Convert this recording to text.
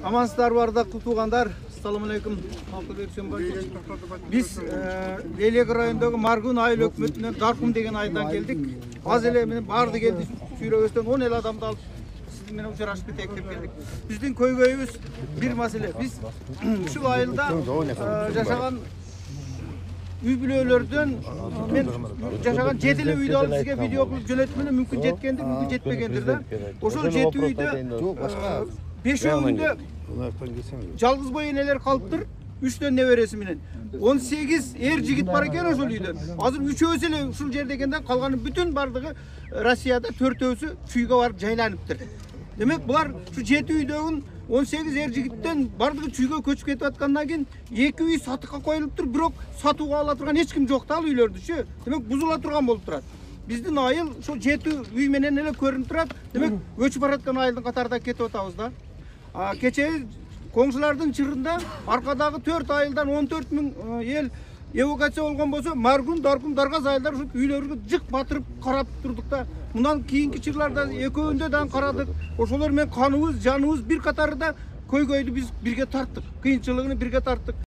Amansızlar bardaklı tuğanlar. Assalamu alaikum. Biz Leylek rayonundagi Margun ayıl hökümetinden Darkum degen aydan geldik. Az ele meni bardı geldi. Süröbüstөн 10 el adamды alıp sizin менен учурашып кетейик деп келдик. Биздин көйгөйүбүз бир маселе. Biz ушул айылда жашаган үй бүлөлөрдөн мен жашаган 7 эле үйдү алып сизге видео кылып жөнөтмөлө мүмкүн жеткендир, мүмкүн жетпегендир да. Ошол 7 үйдө 5-өүндө жалгыз бой энелер калыптыр. 3 небереси менен 18 эр жигит бар экен ошол үйдө. Азыр 3-өөсү эле ушул жерде экенде, калганы бүтүн бардыгы Россияда 4-өөсү чүйгө барып жайланыптыр. Демек булар şu 7 үйдөгүн 18 эр жигиттен бардыгы чүйгө көчүп кетип аткандан кийин 2 үй сатыкка коюлуптур, бирок сатууга ала турган эч ким жок да ал үйлөрдүчү. Демек бузула турган болуп турат. Биздин айыл şu 7 үй менен эле көрүнүп турат. Демек өчүп бараткан айылдын катарында кетип атабыз да. Кече коңшулардын чырында аркадагы 4 айылдан 14 000 ел эвакуация болгон болсо, Маргун, Даркум, Даргаз айылдар ушу үйлөргө жык батырып карап турдук да. Мындан кийинки чырларда экөөндө да карадык. Ошолор менен каныбыз, жаныбыз бир катарында көйгөйдү биз бирге тарттык. Кыйынчылыгын бирге тарттык.